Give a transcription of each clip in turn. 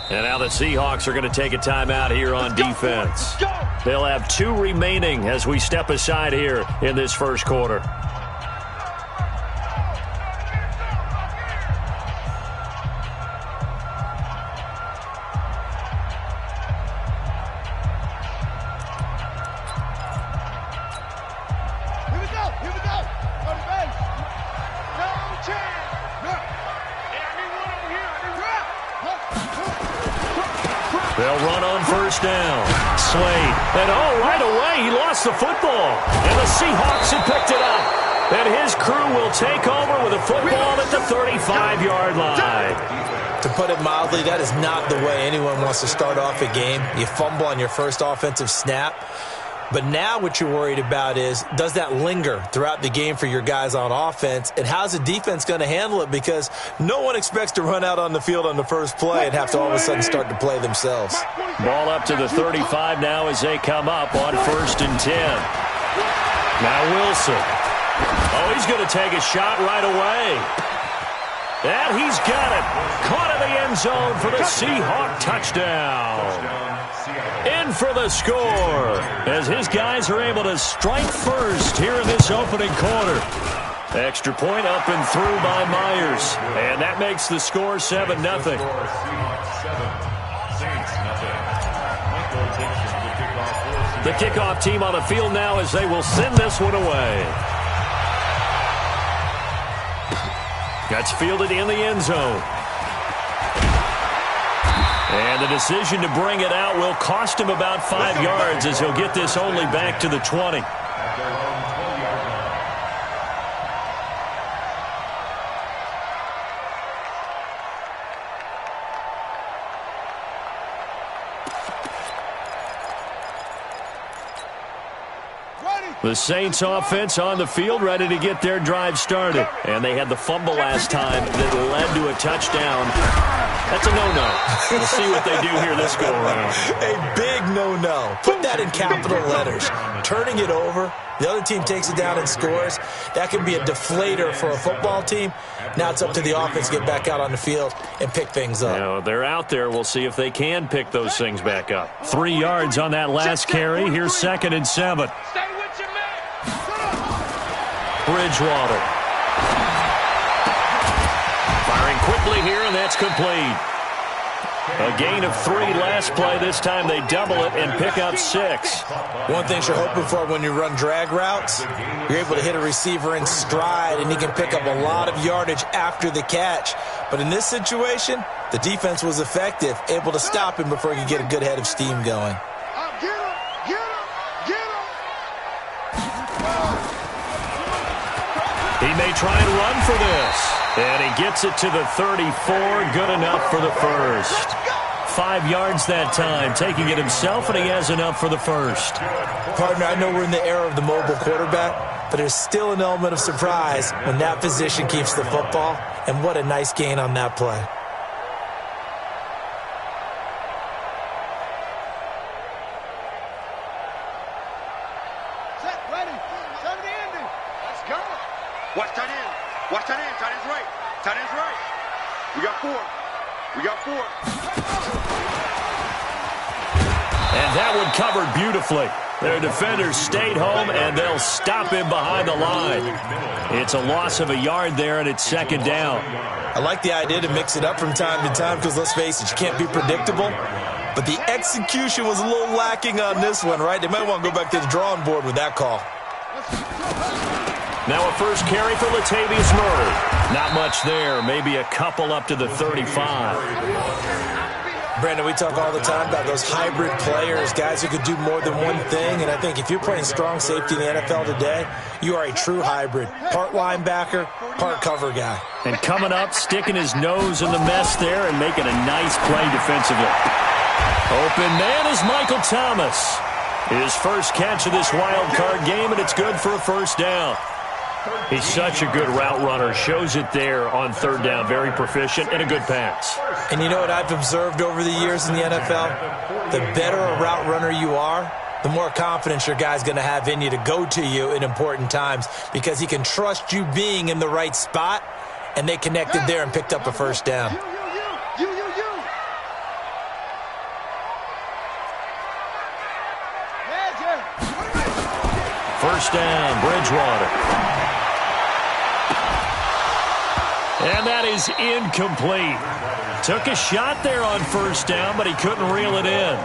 And now the Seahawks are going to take a timeout here on defense. They'll have 2 remaining as we step aside here in this first quarter. They'll run on first down. Slade. And right away, he lost the football. And the Seahawks have picked it up. And his crew will take over with a football at the 35-yard line. To put it mildly, that is not the way anyone wants to start off a game. You fumble on your first offensive snap. But now what you're worried about is, does that linger throughout the game for your guys on offense? And how's the defense going to handle it? Because no one expects to run out on the field on the first play and have to all of a sudden start to play themselves. Ball up to the 35 now as they come up on 1st and 10. Now Wilson. Oh, he's going to take a shot right away. And he's got it. Caught in the end zone for the Seahawk touchdown. In for the score as his guys are able to strike first here in this opening quarter. Extra point up and through by Myers. And that makes the score 7-0. The kickoff team on the field now as they will send this one away. That's fielded in the end zone. And the decision to bring it out will cost him about 5 yards as he'll get this only back to the 20. The Saints offense on the field, ready to get their drive started. And they had the fumble last time that led to a touchdown. That's a no-no. We'll see what they do here this go-around. A big no-no. Put that in capital letters. Turning it over, the other team takes it down and scores. That can be a deflator for a football team. Now it's up to the offense to get back out on the field and pick things up. Now, they're out there. We'll see if they can pick those things back up. 3 yards on that last carry. Here's 2nd and 7. Bridgewater. Firing quickly here, and that's complete. A gain of 3 last play. This time they double it and pick up 6. One thing you're hoping for when you run drag routes, you're able to hit a receiver in stride, and he can pick up a lot of yardage after the catch. But in this situation, the defense was effective, able to stop him before he could get a good head of steam going. He may try and run for this. And he gets it to the 34. Good enough for the first. 5 yards that time, taking it himself, and he has enough for the first. Partner, I know we're in the era of the mobile quarterback, but there's still an element of surprise when that position keeps the football. And what a nice gain on that play. Watch tight end. Watch tight end. Tight end's right. Tight end's right. We got 4. We got 4. And that one covered beautifully. Their defenders stayed home, and they'll stop him behind the line. It's a loss of a yard there, and it's 2nd down. I like the idea to mix it up from time to time because, let's face it, you can't be predictable. But the execution was a little lacking on this one, right? They might want to go back to the drawing board with that call. Now a first carry for Latavius Murray. Not much there. Maybe a couple up to the 35. Brandon, we talk all the time about those hybrid players, guys who could do more than one thing. And I think if you're playing strong safety in the NFL today, you are a true hybrid. Part linebacker, part cover guy. And coming up, sticking his nose in the mess there and making a nice play defensively. Open man is Michael Thomas. His first catch of this wild card game, and it's good for a first down. He's such a good route runner. Shows it there on 3rd down. Very proficient and a good pass. And you know what I've observed over the years in the NFL? The better a route runner you are, the more confidence your guy's going to have in you to go to you in important times because he can trust you being in the right spot, and they connected there and picked up a first down. first down, Bridgewater. And that is incomplete. Took a shot there on first down, but he couldn't reel it in.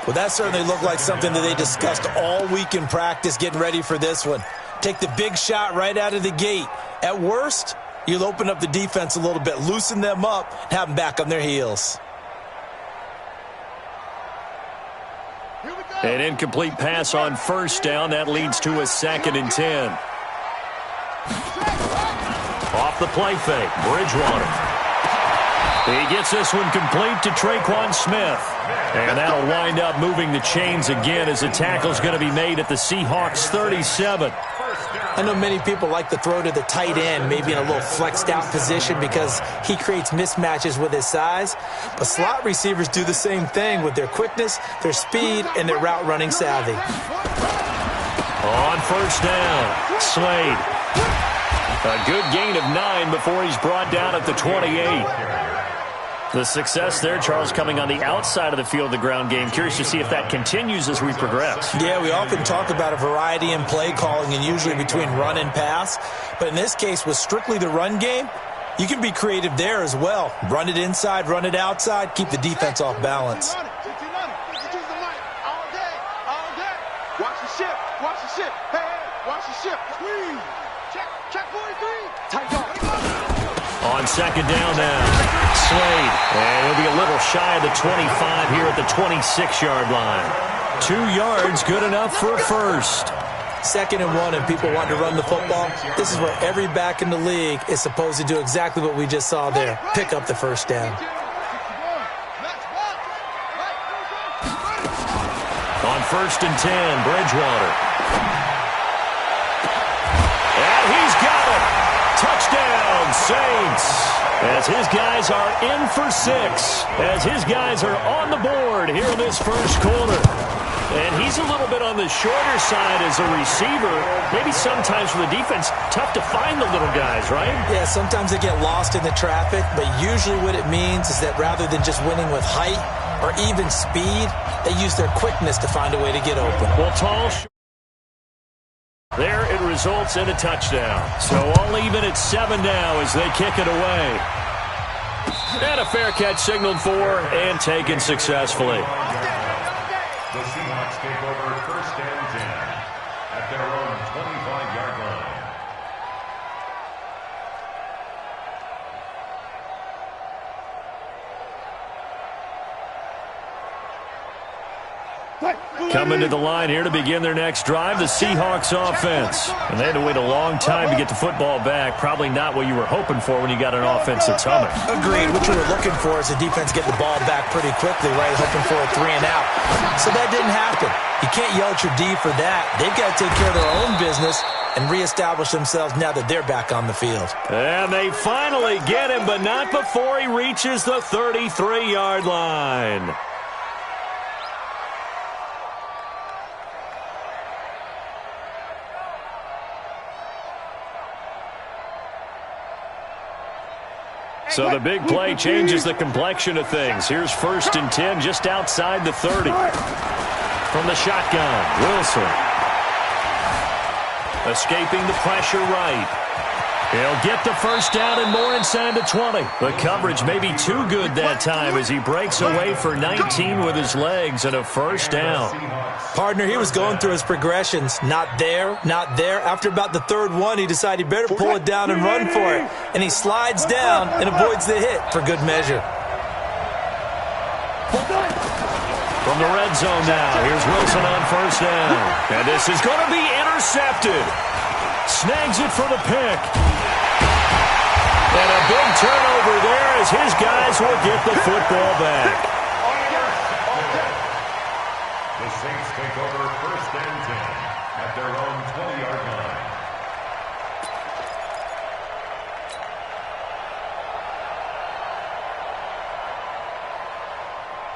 Well, that certainly looked like something that they discussed all week in practice getting ready for this one. Take the big shot right out of the gate. At worst, you'll open up the defense a little bit, loosen them up, and have them back on their heels. An incomplete pass on first down. That leads to a 2nd and 10. Off the play fake, Bridgewater. He gets this one complete to Traquan Smith. And that'll wind up moving the chains again as the tackle's going to be made at the Seahawks 37. I know many people like to throw to the tight end, maybe in a little flexed out position because he creates mismatches with his size. But slot receivers do the same thing with their quickness, their speed, and their route running savvy. On first down, Slade. A good gain of 9 before he's brought down at the 28. The success there, Charles, coming on the outside of the field, the ground game. Curious to see if that continues as we progress. Yeah, we often talk about a variety in play calling and usually between run and pass. But in this case, with strictly the run game, you can be creative there as well. Run it inside, run it outside, keep the defense off balance. Watch the ship. Watch the ship. Hey, watch the ship. Check 43. Tight up. On second down now, Slade. And he'll be a little shy of the 25 here at the 26-yard line. 2 yards, good enough for a first. 2nd and 1 and people want to run the football. This is where every back in the league is supposed to do exactly what we just saw there. Pick up the first down. On 1st and 10, Bridgewater. And he's got it. Touchdown, Saints. As his guys are in for 6. As his guys are on the board here in this first quarter. And he's a little bit on the shorter side as a receiver. Maybe sometimes for the defense, tough to find the little guys, right? Yeah, sometimes they get lost in the traffic, but usually what it means is that rather than just winning with height or even speed, they use their quickness to find a way to get open. Well, tall, there it results in a touchdown. So all even at 7 now as they kick it away. And a fair catch signaled for and taken successfully. The Seahawks take over 1st and 10 at their own 25-yard line. Coming to the line here to begin their next drive, the Seahawks offense. And they had to wait a long time to get the football back. Probably not what you were hoping for when you got an offense that's humming. Agreed. What you were looking for is the defense get the ball back pretty quickly, right? Hoping for a 3 and out. So that didn't happen. You can't yell at your D for that. They've got to take care of their own business and reestablish themselves now that they're back on the field. And they finally get him, but not before he reaches the 33-yard line. So the big play changes the complexion of things. Here's 1st and 10 just outside the 30. From the shotgun, Wilson. Escaping the pressure right. He'll get the first down and more inside the 20. The coverage may be too good that time as he breaks away for 19 with his legs and a first down. Partner, he was going through his progressions. Not there, not there. After about the 3rd one, he decided he better pull it down and run for it. And he slides down and avoids the hit for good measure. From the red zone now, here's Wilson on first down. And this is going to be intercepted. Snags it for the pick. And a big turnover there as his guys will get the football back. The Saints take over 1st and 10 at their own 20-yard line.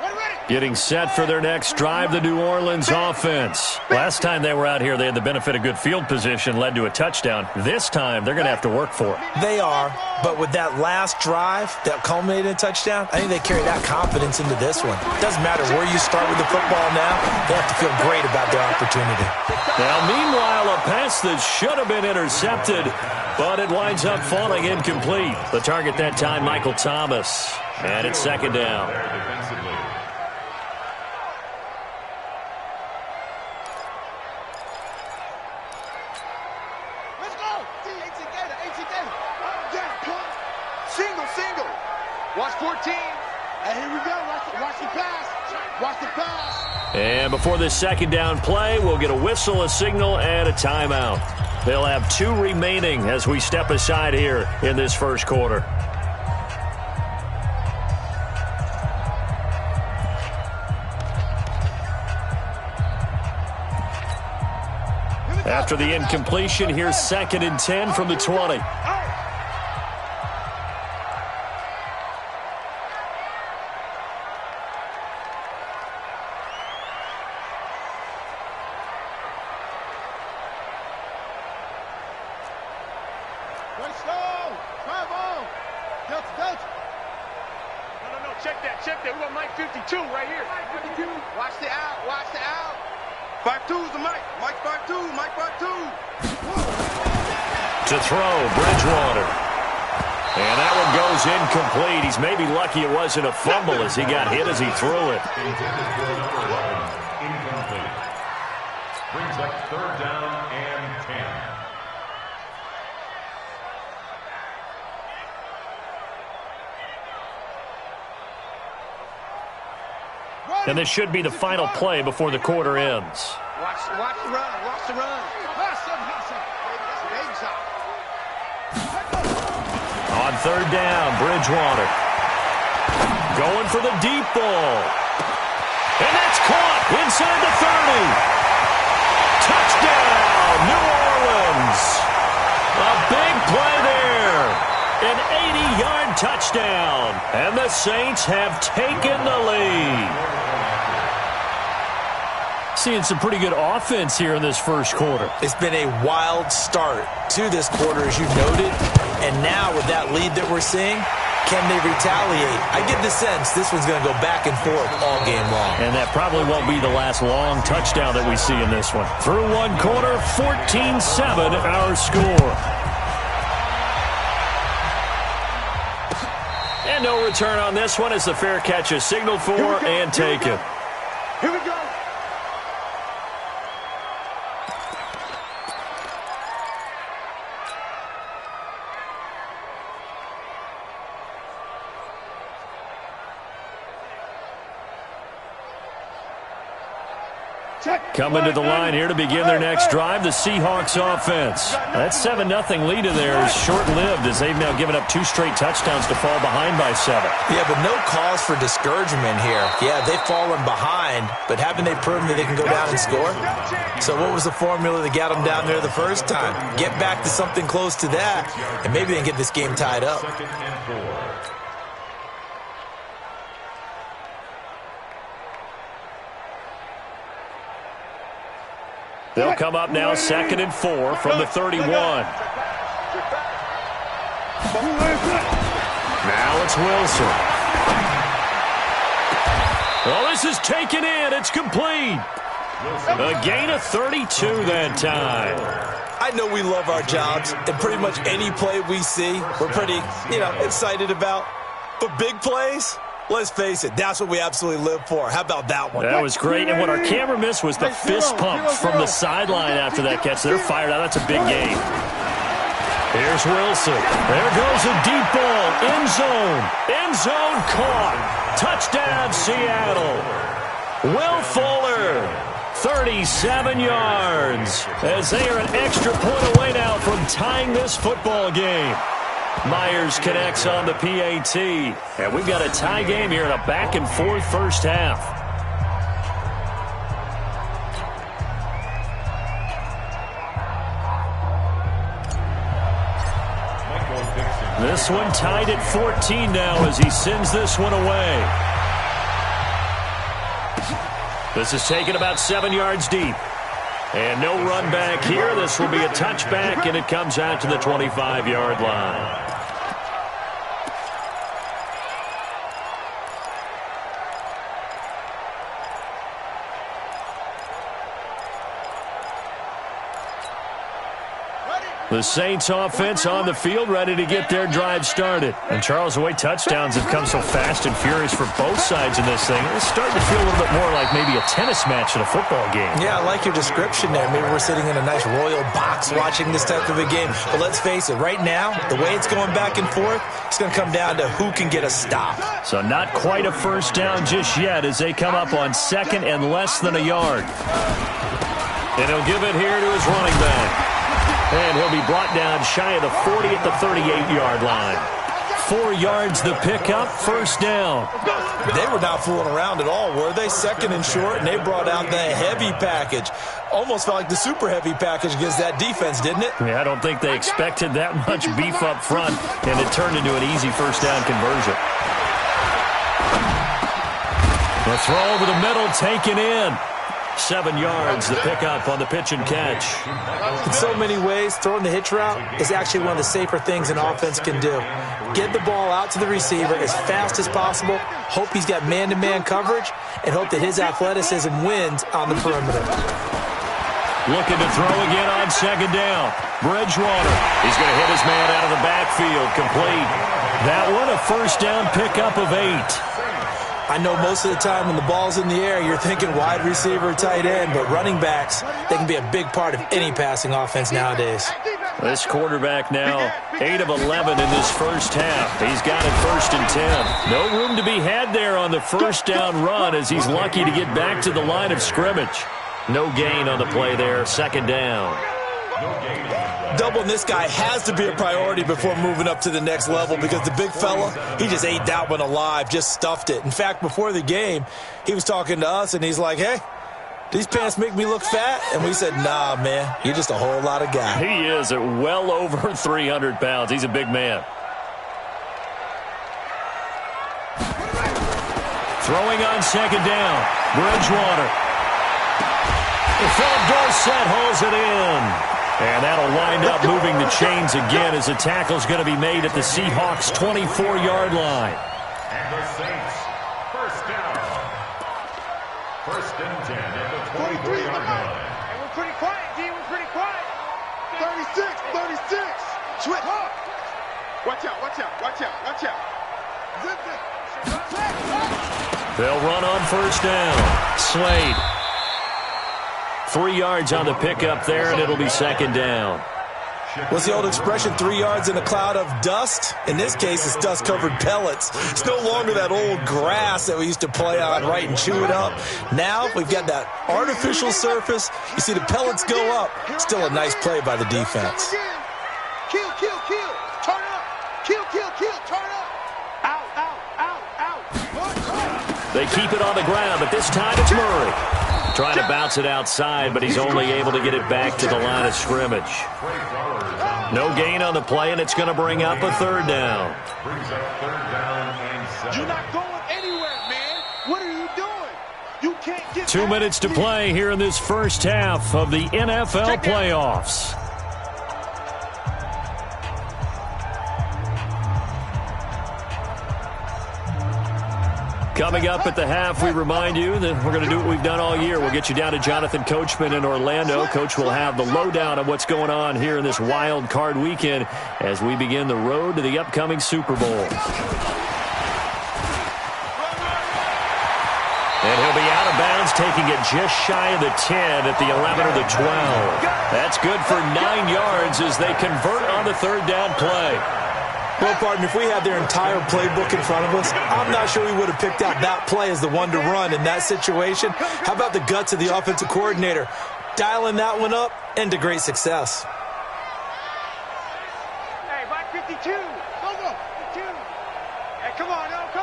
Ready. Getting set for their next drive, the New Orleans offense. Last time they were out here, they had the benefit of good field position, led to a touchdown. This time, they're going to have to work for it. They are, but with that last drive that culminated in a touchdown, I think they carry that confidence into this one. It doesn't matter where you start with the football now. They have to feel great about their opportunity. Now, meanwhile, a pass that should have been intercepted, but it winds up falling incomplete. The target that time, Michael Thomas. And it's second down. Single. Watch 14. And here we go. Watch the pass. Watch the pass. And before this second down play, we'll get a whistle, a signal, and a timeout. They'll have 2 remaining as we step aside here in this first quarter. After the incompletion, here's 2nd and 10 from the 20. Check that. We got Mike 52 right here. Mike 52. Watch the out. 52's the Mike. Mike 52. To throw, Bridgewater. And that one goes incomplete. He's maybe lucky it wasn't a fumble as he got hit as he threw it. Incomplete. Brings up 3rd down and 10. And this should be the final play before the quarter ends. Watch the run. On 3rd down, Bridgewater. Going for the deep ball. And that's caught inside the 30. Touchdown, New Orleans. A big play there. An 80-yard touchdown. And the Saints have taken the lead. Seeing some pretty good offense here in this first quarter. It's been a wild start to this quarter, as you noted. And now with that lead that we're seeing, can they retaliate? I get the sense this one's going to go back and forth all game long. And that probably won't be the last long touchdown that we see in this one. Through one quarter, 14-7 our score. And no return on this one as the fair catch is signaled for and taken. Here we go. Coming to the line here to begin their next drive, the Seahawks offense. That 7-0 lead of theirs is short-lived as they've now given up 2 straight touchdowns to fall behind by 7. Yeah, but no cause for discouragement here. Yeah, they've fallen behind, but haven't they proven that they can go down and score? So what was the formula that got them down there the first time? Get back to something close to that, and maybe they can get this game tied up. 2nd and 4. They'll come up now 2nd and 4 from the 31. Now it's Wilson. Well, this is taken in. It's complete. A gain of 32 that time. I know we love our jobs, and pretty much any play we see, we're pretty, excited about. But big plays, let's face it, that's what we absolutely live for. How about that one? That was great, and what our camera missed was the fist pumps from the sideline after that catch. They're fired out. That's a big game. Here's Wilson. There goes a deep ball. End zone. End zone caught. Touchdown, Seattle. Will Fuller, 37 yards, as they are an extra point away now from tying this football game. Myers connects on the PAT. And we've got a tie game here in a back-and-forth first half. This one tied at 14 now as he sends this one away. This is taken about 7 yards deep. And no run back here. This will be a touchback, and it comes out to the 25-yard line. The Saints offense on the field, ready to get their drive started. And Charles, the way touchdowns have come so fast and furious for both sides in this thing, it's starting to feel a little bit more like maybe a tennis match in a football game. Yeah, I like your description there. Maybe we're sitting in a nice royal box watching this type of a game. But let's face it, right now, the way it's going back and forth, it's going to come down to who can get a stop. So not quite a first down just yet as they come up on second and less than a yard. And he'll give it here to his running back. And he'll be brought down shy of the 40 at the 38-yard line. 4 yards the pickup, first down. They were not fooling around at all, were they? Second and short, and they brought out the heavy package. Almost felt like the super heavy package against that defense, didn't it? Yeah, I don't think they expected that much beef up front, and it turned into an easy first down conversion. The throw over the middle, taken in. 7 yards, the pickup on the pitch and catch. In so many ways, throwing the hitch route is actually one of the safer things an offense can do. Get the ball out to the receiver as fast as possible, hope he's got man-to-man coverage, and hope that his athleticism wins on the perimeter. Looking to throw again on second down. Bridgewater. He's going to hit his man out of the backfield. Complete. That one, a first down pickup of 8. I know most of the time when the ball's in the air, you're thinking wide receiver, tight end, but running backs, they can be a big part of any passing offense nowadays. This quarterback now 8 of 11 in this first half. He's got it first and 10. No room to be had there on the first down run as he's lucky to get back to the line of scrimmage. No gain on the play there, second down. Doubling this guy has to be a priority before moving up to the next level because the big fella, he just ate that one alive, just stuffed it. In fact, before the game, he was talking to us, and he's like, hey, these pants make me look fat? And we said, nah, man, you're just a whole lot of guy. He is at well over 300 pounds. He's a big man. Throwing on second down. Bridgewater. Philip Dorsett holds it in. And that'll wind up moving the chains again as the tackle's going to be made at the Seahawks' 24-yard line. And the Saints, first down. First and 10 at the 23-yard line. And we're pretty quiet, D. We're pretty quiet. 36. Switch. Watch out. Zip it. They'll run on first down. Slade. 3 yards on the pickup there, and it'll be second down. What's the old expression, 3 yards in a cloud of dust? In this case, it's dust-covered pellets. It's no longer that old grass that we used to play on, right, and chew it up. Now, we've got that artificial surface. You see the pellets go up. Still a nice play by the defense. Kill. Turn up. Kill. Turn up. Out. They keep it on the ground, but this time it's Murray. Trying to bounce it outside, but he's only able to get it back to the line of scrimmage. No gain on the play, and it's going to bring up a third down. You're not going anywhere, man. What are you doing? You can't get 2 minutes to play here in this first half of the NFL playoffs. Coming up at the half, we remind you that we're going to do what we've done all year. We'll get you down to Jonathan Coachman in Orlando. Coach will have the lowdown of what's going on here in this wild card weekend as we begin the road to the upcoming Super Bowl. And he'll be out of bounds, taking it just shy of the 10 at the 11 or the 12. That's good for 9 yards as they convert on the third down play. Well, partner, if we had their entire playbook in front of us, I'm not sure we would have picked out that play as the one to run in that situation. How about the guts of the offensive coordinator? Dialing that one up into great success. Hey, Mike 52. Go. 52. Hey, come on up.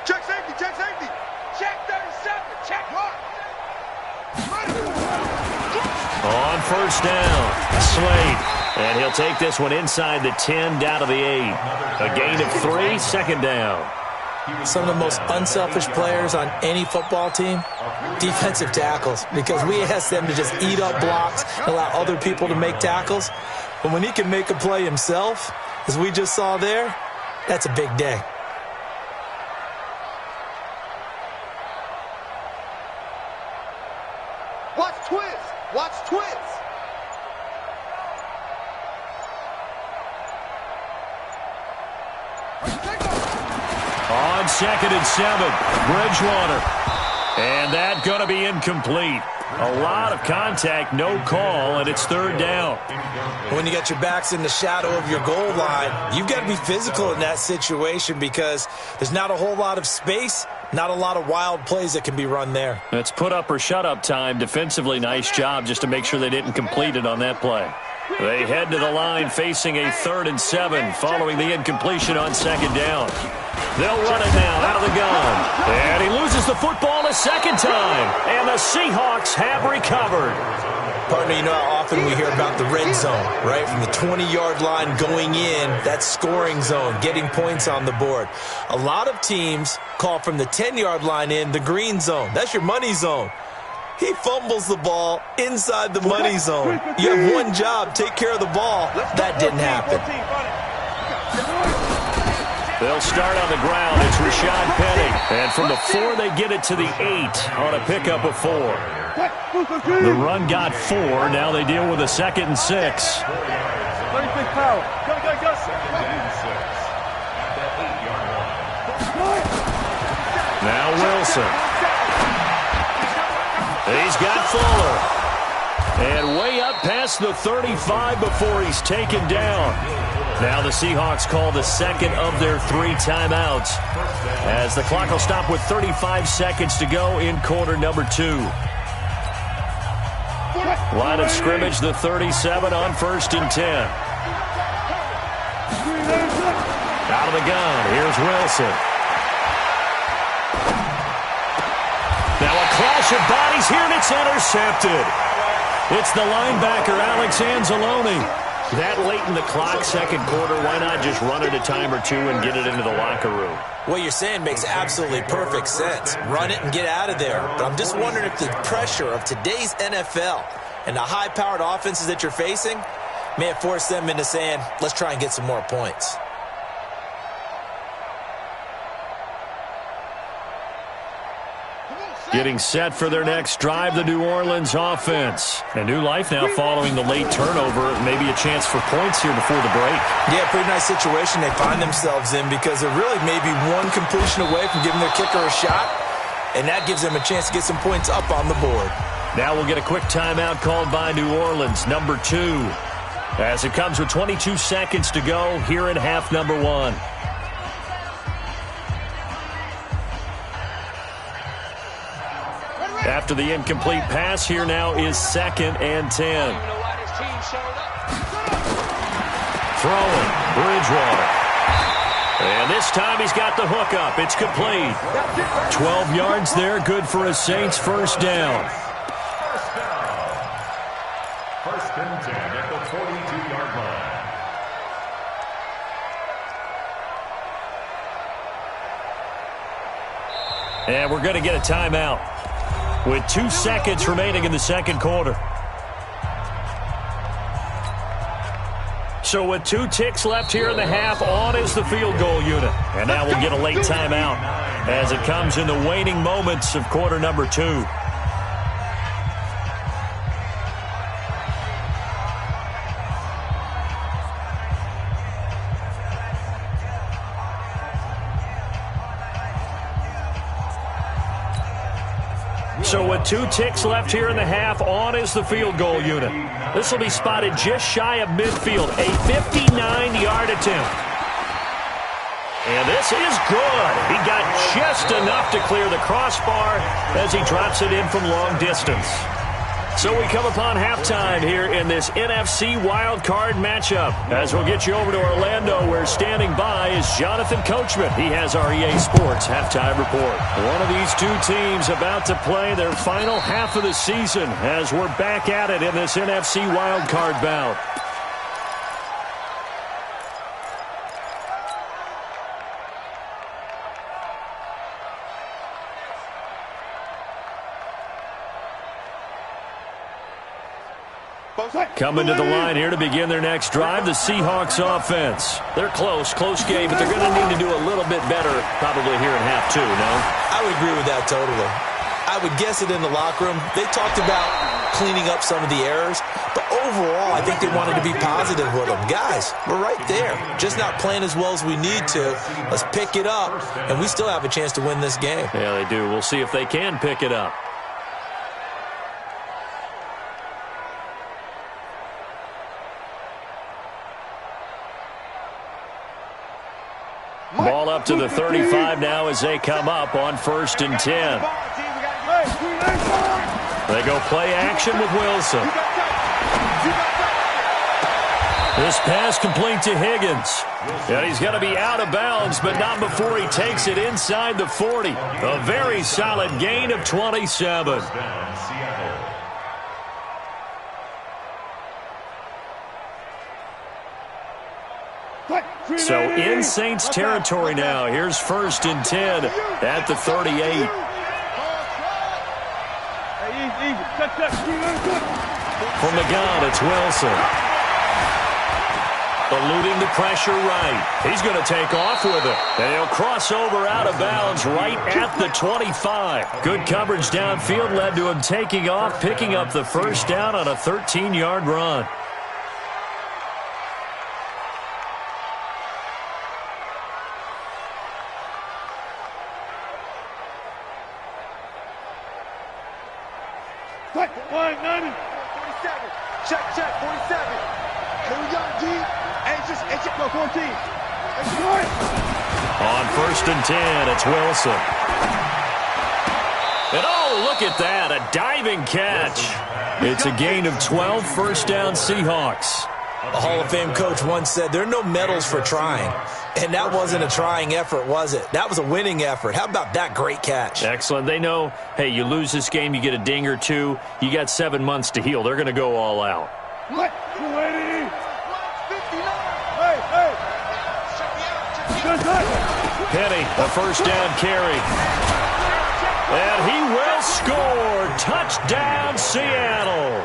Check safety. Check 37. Check what? On first down, Slade. And he'll take this one inside the 10, down to the 8. A gain of 3, second down. Some of the most unselfish players on any football team, defensive tackles, because we ask them to just eat up blocks, allow other people to make tackles. But when he can make a play himself, as we just saw there, that's a big day. Watch twist. Watch twist. On 2nd and 7, Bridgewater. And that going to be incomplete. A lot of contact, no call, and it's 3rd down. When you got your backs in the shadow of your goal line, you've got to be physical in that situation because there's not a whole lot of space, not a lot of wild plays that can be run there. It's put up or shut up time. Defensively, nice job just to make sure they didn't complete it on that play. They head to the line facing a 3rd and 7 following the incompletion on 2nd down. They'll run it now out of the gun. And he loses the football a second time. And the Seahawks have recovered. Partner, you know how often we hear about the red zone, right? From the 20-yard line going in, that scoring zone, getting points on the board. A lot of teams call from the 10-yard line in the green zone. That's your money zone. He fumbles the ball inside the money zone. You have one job, take care of the ball. That didn't happen. They'll start on the ground. It's Rashad Penny. And from the 4, they get it to the 8 on a pickup of 4. The run got 4. Now they deal with a 2nd and 6. 36 power. Go, go, go. 2nd and 6. At the 8-yard line. Now Wilson. He's got Fuller. And way up past the 35 before he's taken down. Now the Seahawks call the 2nd of their 3 timeouts as the clock will stop with 35 seconds to go in quarter number 2. Line of scrimmage, the 37 on 1st and 10. Out of the gun, here's Wilson. Now a clash of bodies here, and it's intercepted. It's the linebacker, Alex Anzalone. That late in the clock, 2nd quarter, why not just run it a time or 2 and get it into the locker room? What you're saying makes absolutely perfect sense. Run it and get out of there. But I'm just wondering if the pressure of today's NFL and the high-powered offenses that you're facing may have forced them into saying, let's try and get some more points. Getting set for their next drive, the New Orleans offense. A new life now following the late turnover. Maybe a chance for points here before the break. Yeah, pretty nice situation they find themselves in because they're really maybe one completion away from giving their kicker a shot, and that gives them a chance to get some points up on the board. Now we'll get a quick timeout called by New Orleans, number 2. As it comes with 22 seconds to go here in half number 1. After the incomplete pass, here now is 2nd and 10. Throwing, Bridgewater. And this time he's got the hook up. It's complete. 12 yards there, good for a Saints first down. First and 10 at the 42-yard line. And we're going to get a timeout with 2 seconds remaining in the 2nd quarter. So with 2 ticks left here in the half, on is the field goal unit. And now we'll get a late timeout as it comes in the waning moments of quarter number 2. So with 2 ticks left here in the half, on is the field goal unit. This will be spotted just shy of midfield, a 59-yard attempt. And this is good. He got just enough to clear the crossbar as he drops it in from long distance. So we come upon halftime here in this NFC wildcard matchup. As we'll get you over to Orlando, where standing by is Jonathan Coachman. He has our EA Sports halftime report. One of these 2 teams about to play their final half of the season as we're back at it in this NFC wildcard bout. Coming to the line here to begin their next drive, the Seahawks offense. They're close game, but they're going to need to do a little bit better probably here in half two, no? I would agree with that totally. I would guess it in the locker room. They talked about cleaning up some of the errors, but overall, I think they wanted to be positive with them. Guys, we're right there. Just not playing as well as we need to. Let's pick it up, and we still have a chance to win this game. Yeah, they do. We'll see if they can pick it up. Ball up to the 35 now as they come up on 1st and 10. They go play action with Wilson. This pass complete to Higgins. And he's going to be out of bounds, but not before he takes it inside the 40. A very solid gain of 27. So in Saints territory now. Here's 1st and 10 at the 38. From the gun, it's Wilson. Eluding the pressure right. He's going to take off with it. And he'll cross over out of bounds right at the 25. Good coverage downfield led to him taking off, picking up the first down on a 13-yard run. Check, 47. Here we go, G. No, 14. On 1st and 10, it's Wilson. And oh, look at that, a diving catch. It's a gain of 12, first down Seahawks. A Hall of Fame coach once said, there are no medals for trying. And that wasn't a trying effort, was it? That was a winning effort. How about that great catch? Excellent. They know, hey, you lose this game, you get a ding or two. You got 7 months to heal. They're going to go all out. Penny, a first down carry. And he will score. Touchdown, Seattle.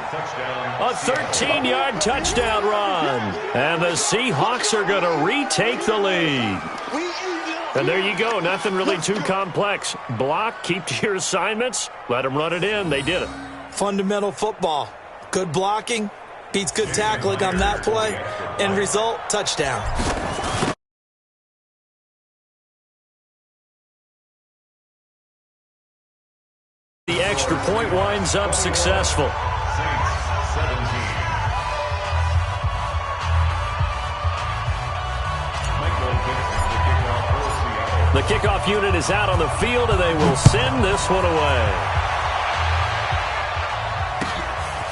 A 13-yard touchdown run. And the Seahawks are going to retake the lead. And there you go. Nothing really too complex. Block, keep to your assignments, let them run it in. They did it. Fundamental football. Good blocking beats good tackling on that play. End result, touchdown. The extra point winds up successful. The kickoff unit is out on the field, and they will send this one away.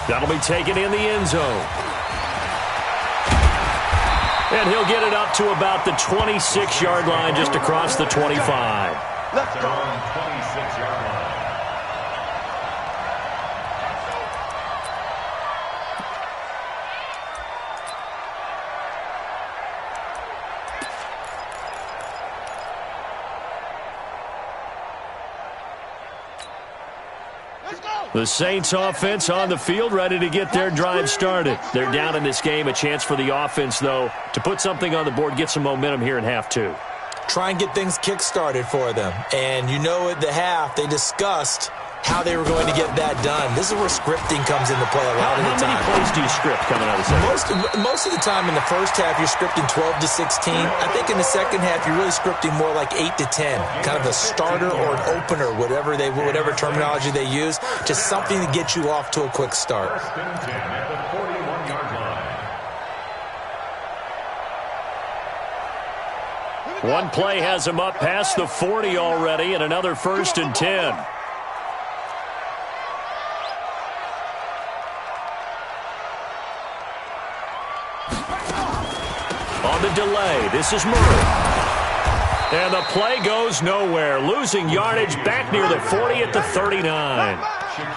That'll be taken in the end zone. And he'll get it up to about the 26-yard line, just across the 25. Let's go. 26-yard line. The Saints offense on the field, ready to get their drive started. They're down in this game. A chance for the offense, though, to put something on the board, get some momentum here in half two. Try and get things kick-started for them. And you know at the half, they discussed how they were going to get that done. This is where scripting comes into play a lot of the time. How many plays do you script coming out of the second? Most of the time in the first half, you're scripting 12 to 16. I think in the second half, you're really scripting more like 8 to 10. Kind of a starter or an opener, whatever terminology they use. Just something to get you off to a quick start. First and 10 at the 41-yard line. One play has him up past the 40 already, and another 1st and 10. On the delay, this is Murray. And the play goes nowhere. Losing yardage back near the 40 at the 39.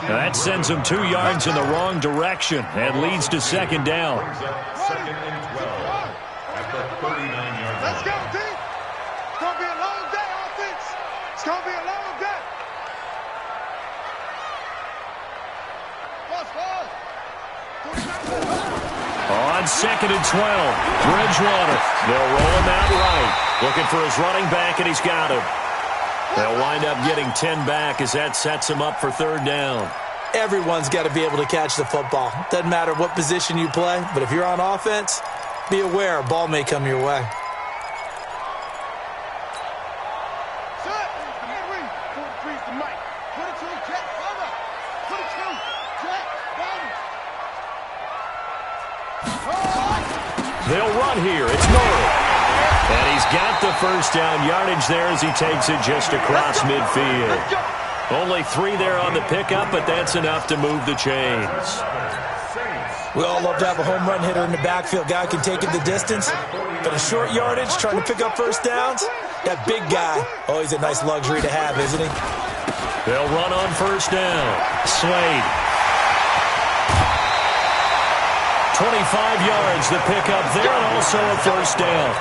That sends them 2 yards in the wrong direction and leads to second down. Second and 12 at the 39-yard line. Let's go, team. It's going to be a long day, offense. It's going to be a long day. On 2nd and 12, Bridgewater. They'll roll him out right. Looking for his running back, and he's got him. They'll wind up getting 10 back as that sets him up for 3rd down. Everyone's got to be able to catch the football. Doesn't matter what position you play, but if you're on offense, be aware a ball may come your way. They'll run here. It's Murray. And he's got the 1st down yardage there as he takes it just across midfield. Only 3 there on the pickup, but that's enough to move the chains. We all love to have a home run hitter in the backfield. Guy can take it the distance. But a short yardage, trying to pick up 1st downs, that big guy, always a nice luxury to have, isn't he? They'll run on 1st down. Slade. 25 yards, the pickup there, and also a 1st down.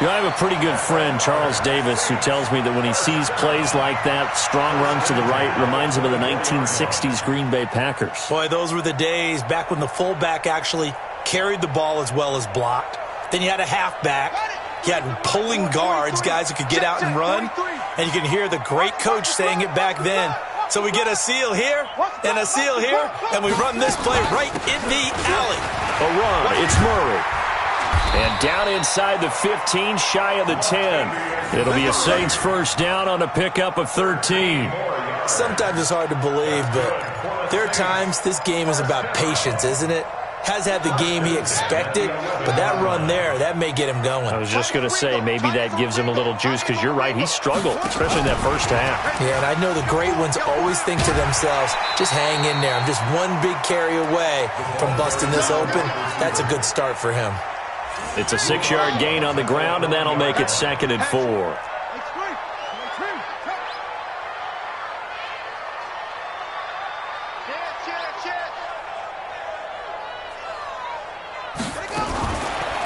You know, I have a pretty good friend, Charles Davis, who tells me that when he sees plays like that, strong runs to the right, reminds him of the 1960s Green Bay Packers. Boy, those were the days back when the fullback actually carried the ball as well as blocked. Then you had a halfback. You had pulling guards, guys who could get out and run. And you can hear the great coach saying it back then. So we get a seal here and a seal here, and we run this play right in the alley. A run, it's Murray. And down inside the 15, shy of the 10. It'll be a Saints 1st down on a pickup of 13. Sometimes it's hard to believe, but there are times this game is about patience, isn't it? Has had the game he expected, but that run there, that may get him going. I was just going to say, maybe that gives him a little juice, because you're right, he struggled, especially in that 1st half. Yeah, and I know the great ones always think to themselves, just hang in there. I'm just one big carry away from busting this open. That's a good start for him. It's a 6-yard gain on the ground, and that'll make it 2nd and 4.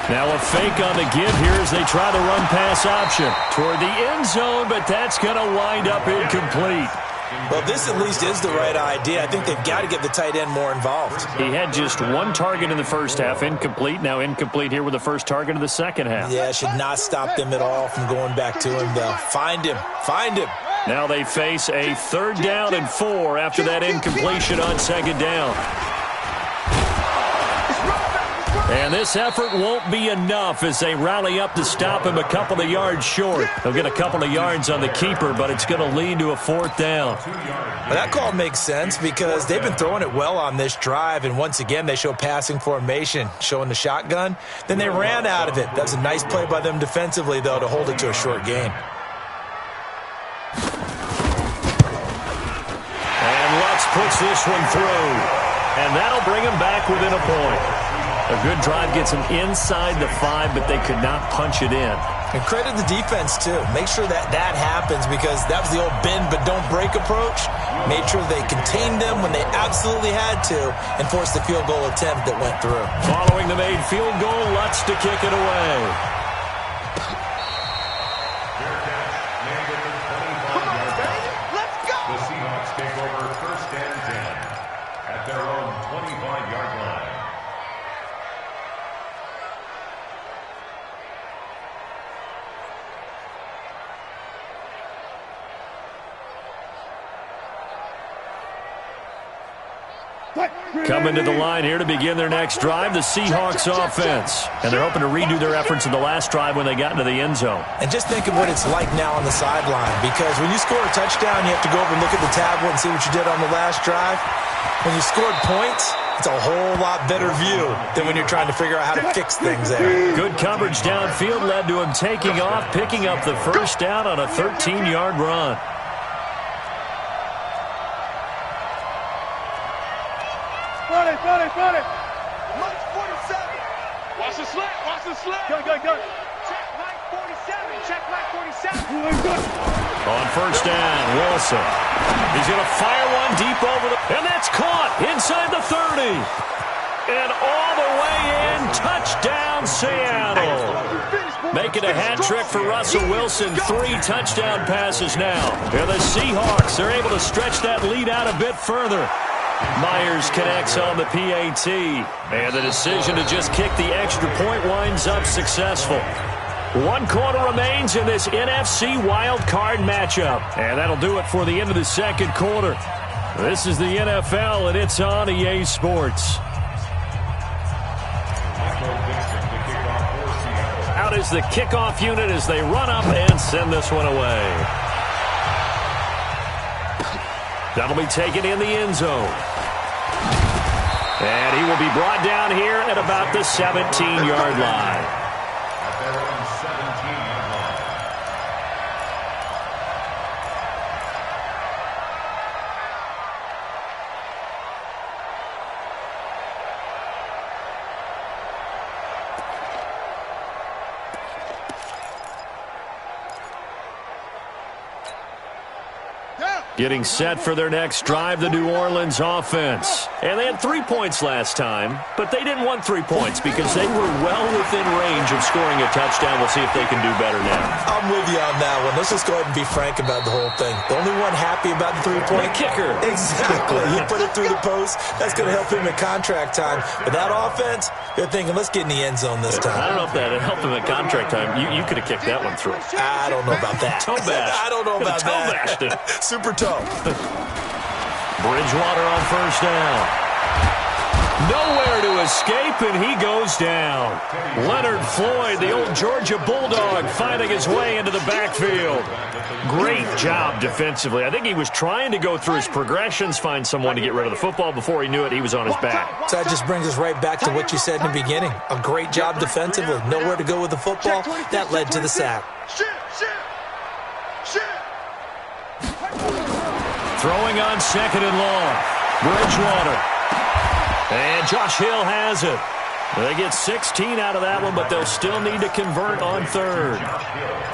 Now a fake on the give here as they try the run-pass option toward the end zone, but that's going to wind up incomplete. Well, this at least is the right idea. I think they've got to get the tight end more involved. He had just 1 target in the 1st half, incomplete. Now incomplete here with the 1st target of the 2nd half. Yeah, should not stop them at all from going back to him, though. Find him. Find him. Now they face a 3rd down and 4 after that incompletion on 2nd down. And this effort won't be enough as they rally up to stop him a couple of yards short. They'll get a couple of yards on the keeper, but it's going to lead to a 4th down. Well, that call makes sense because they've been throwing it well on this drive, and once again they show passing formation, showing the shotgun. Then they ran out of it. That's a nice play by them defensively, though, to hold it to a short gain. And Lutz puts this one through, and that'll bring him back within a point. A good drive gets them inside the 5, but they could not punch it in. And credit the defense, too. Make sure that happens because that was the old bend but don't break approach. Made sure they contained them when they absolutely had to and forced the field goal attempt that went through. Following the made field goal, Lutz to kick it away. The Seahawks take over 1st and 10 at their own 25-yard line. Coming to the line here to begin their next drive, the Seahawks offense. And they're hoping to redo their efforts in the last drive when they got into the end zone. And just think of what it's like now on the sideline, because when you score a touchdown, you have to go over and look at the tablet and see what you did on the last drive. When you scored points, it's a whole lot better view than when you're trying to figure out how to fix things there. Good coverage downfield led to him taking off, picking up the 1st down on a 13-yard run. Run it. Lunch 47. Watch the slant. Go. Check right 47. On 1st down, Wilson. He's going to fire one deep over the... And that's caught inside the 30. And all the way in, touchdown Seattle. Making a hat trick for Russell Wilson. 3 touchdown passes now. And the Seahawks are able to stretch that lead out a bit further. Myers connects on the PAT. And the decision to just kick the extra point winds up successful. 1 quarter remains in this NFC wild card matchup. And that'll do it for the end of the second quarter. This is the NFL, and it's on EA Sports. Out is the kickoff unit as they run up and send this one away. That'll be taken in the end zone. And he will be brought down here at about the 17-yard line. Getting set for their next drive, the New Orleans offense. And they had 3 points last time, but they didn't want 3 points because they were well within range of scoring a touchdown. We'll see if they can do better now. I'm with you on that one. Let's just go ahead and be frank about the whole thing. The only one happy about the 3-point kicker. Exactly. He put it through the post. That's going to help him at contract time. But that offense, they're thinking, let's get in the end zone this time. I don't know if that helped him at contract time. You could have kicked that one through. I don't know about that. Toe bash. I don't know about that. Toe bashed it. Super toe. Bridgewater on first down. Nowhere to escape, and he goes down. Leonard Floyd, the old Georgia Bulldog, finding his way into the backfield. Great job defensively. I think he was trying to go through his progressions, find someone to get rid of the football. Before he knew it, he was on his back. So that just brings us right back to what you said in the beginning. A great job defensively. Nowhere to go with the football. That led to the sack. Throwing on second and long. Bridgewater. And Josh Hill has it. They get 16 out of that one, but they'll still need to convert on third.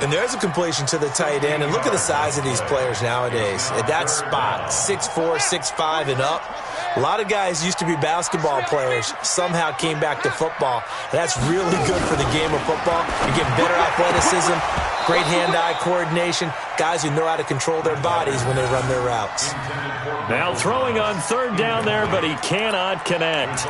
And there's a completion to the tight end. And look at the size of these players nowadays. At that spot, 6'4", 6'5", and up. A lot of guys used to be basketball players, somehow came back to football. And that's really good for the game of football. You get better athleticism, great hand-eye coordination, guys who know how to control their bodies when they run their routes. Now throwing on third down there, but he cannot connect.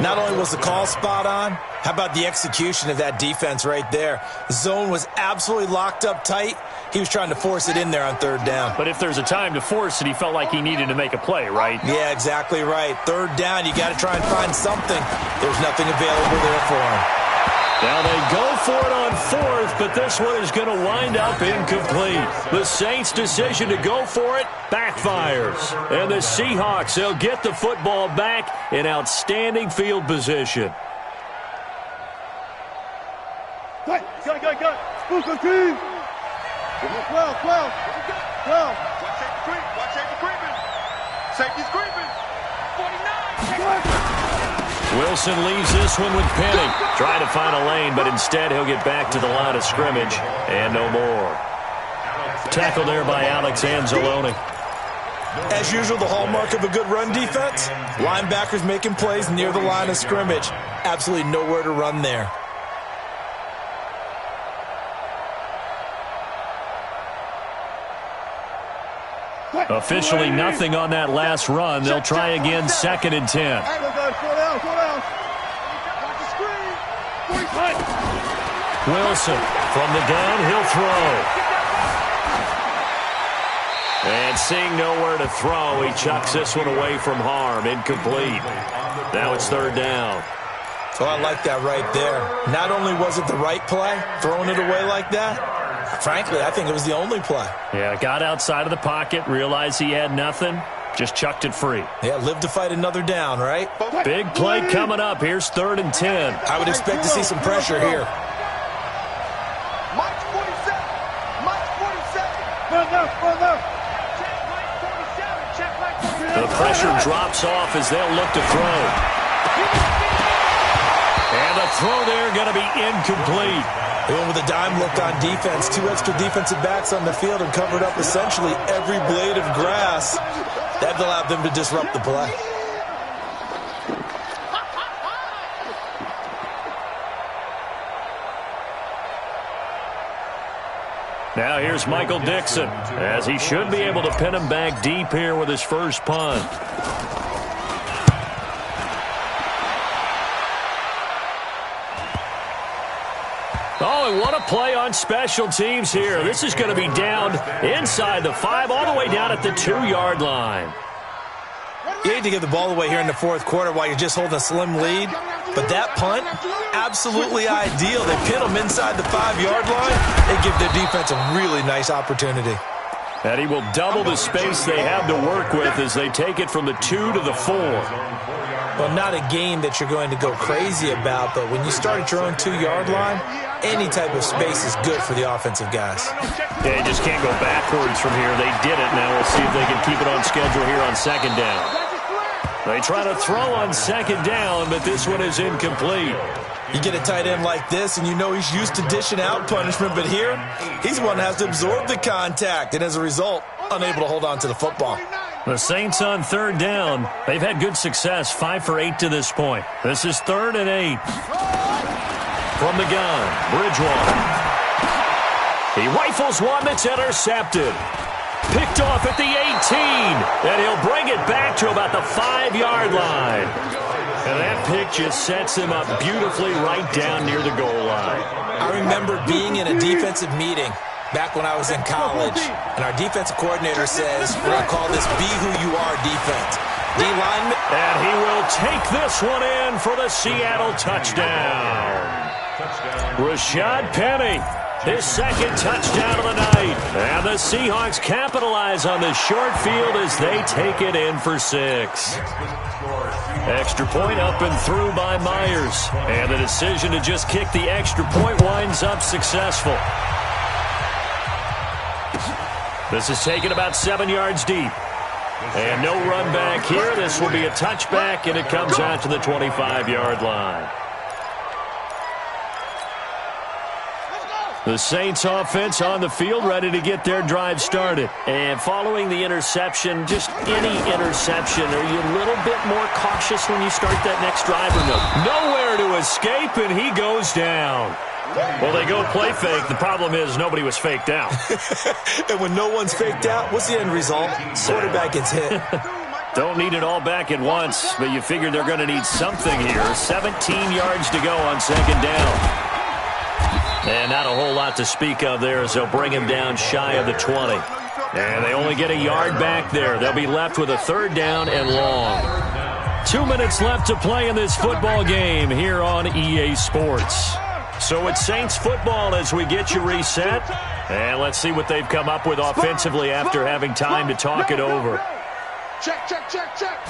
Not only was the call spot on, how about the execution of that defense right there? The zone was absolutely locked up tight. He was trying to force it in there on third down. But if there's a time to force it, he felt like he needed to make a play, right? Yeah, exactly right. Third down, you got to try and find something. There's nothing available there for him. Now they go for it on fourth, but this one is going to wind up incomplete. The Saints' decision to go for it backfires. And the Seahawks, they'll get the football back in outstanding field position. Go. Spook team. 12. Watch safety creeping. Safety's creeping. 49. Wilson leaves this one with Penny. Trying to find a lane, but instead he'll get back to the line of scrimmage. And no more. Tackled there by Alex Anzalone. As usual, the hallmark of a good run defense, linebackers making plays near the line of scrimmage. Absolutely nowhere to run there. Officially nothing on that last run. They'll try again, 2nd and 10. Wilson from the gun, he'll throw. And seeing nowhere to throw, he chucks this one away from harm. Incomplete. Now it's third down. So I like that right there. Not only was it the right play, throwing it away like that, frankly, I think it was the only play. Yeah, got outside of the pocket, realized he had nothing, just chucked it free. Yeah, live to fight another down, right? Big play coming up. Here's 3rd and 10. I would expect to see some pressure here. Mike 47. The pressure drops off as they'll look to throw. And the throw there going to be incomplete. They went with a dime look on defense. 2 extra defensive backs on the field and covered up essentially every blade of grass. That allowed them to disrupt the play. Now here's Michael Dixon, as he should be able to pin him back deep here with his first punt. Oh, and what a play on special teams here. This is going to be down inside the 5, all the way down at the 2-yard line. You hate to give the ball away here in the fourth quarter while you're just holding a slim lead, but that punt, absolutely ideal. They pin them inside the 5-yard line. They give their defense a really nice opportunity. And he will double the space they have to work with as they take it from the 2 to the 4. Well, not a game that you're going to go crazy about, but when you start at your own 2-yard line, any type of space is good for the offensive guys. Yeah, you just can't go backwards from here. They did it. Now we'll see if they can keep it on schedule here on 2nd down. They try to throw on 2nd down, but this one is incomplete. You get a tight end like this, and you know he's used to dishing out punishment, but here, he's the one that has to absorb the contact, and as a result, unable to hold on to the football. The Saints on 3rd down. They've had good success, 5 for 8 to this point. This is 3rd and 8. From the gun, Bridgewater. He rifles one that's intercepted. Picked off at the 18, and he'll bring it back to about the 5-yard line. And that pick just sets him up beautifully right down near the goal line. I remember being in a defensive meeting back when I was in college, and our defensive coordinator says, we're going to call this Be Who You Are defense. D-lineman. And he will take this one in for the Seattle touchdown. Rashad Penny, his 2nd touchdown of the night. And the Seahawks capitalize on this short field as they take it in for 6. Extra point up and through by Myers. And the decision to just kick the extra point winds up successful. This is taken about 7 yards deep. And no run back here. This will be a touchback, and it comes out to the 25-yard line. The Saints offense on the field, ready to get their drive started. And following the interception, just any interception, are you a little bit more cautious when you start that next drive or no? Nowhere to escape, and he goes down. Well, they go play fake. The problem is nobody was faked out. And when no one's faked out, what's the end result? Quarterback gets hit. Don't need it all back at once, but you figure they're going to need something here. 17 yards to go on 2nd down. And not a whole lot to speak of there as they'll bring him down shy of the 20. And they only get a yard back there. They'll be left with a 3rd down and long. 2 minutes left to play in this football game here on EA Sports. So it's Saints football as we get you reset. And let's see what they've come up with offensively after having time to talk it over. Check, check, check, check.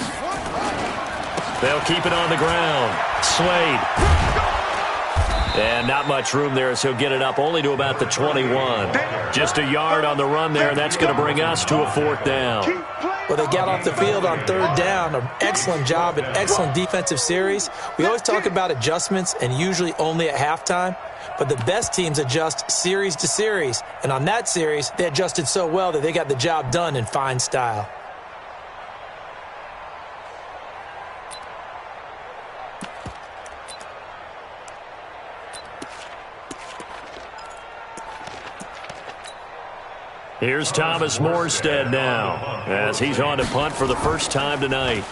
They'll keep it on the ground. Slade. And not much room there, so he'll get it up only to about the 21. Just a yard on the run there, and that's going to bring us to a 4th down. Well, they got off the field on 3rd down. An excellent job, an excellent defensive series. We always talk about adjustments, and usually only at halftime. But the best teams adjust series to series. And on that series, they adjusted so well that they got the job done in fine style. Here's Thomas Morstead now as he's on to punt for the first time tonight.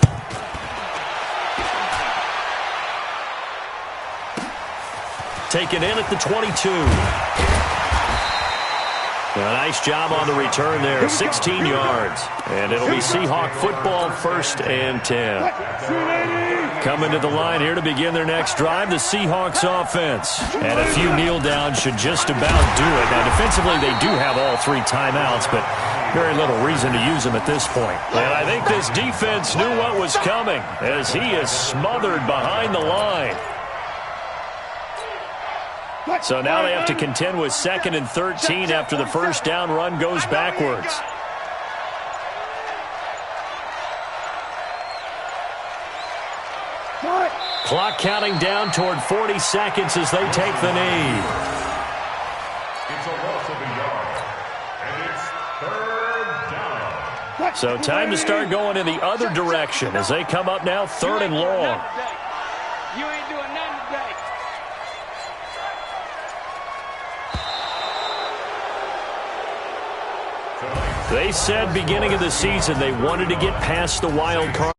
Taken in at the 22. A nice job on the return there, 16 yards. And it'll be Seahawk football, 1st and 10. Coming to the line here to begin their next drive, the Seahawks offense. And a few kneel downs should just about do it. Now, defensively, they do have all 3 timeouts, but very little reason to use them at this point. And I think this defense knew what was coming as he is smothered behind the line. So now they have to contend with 2nd and 13 after the first down run goes backwards. Clock counting down toward 40 seconds as they take the knee. It's a loss of a yard, and it's 3rd down. So time to start going in the other direction as they come up now 3rd and long. You ain't doing nothing today. They said beginning of the season they wanted to get past the wild card.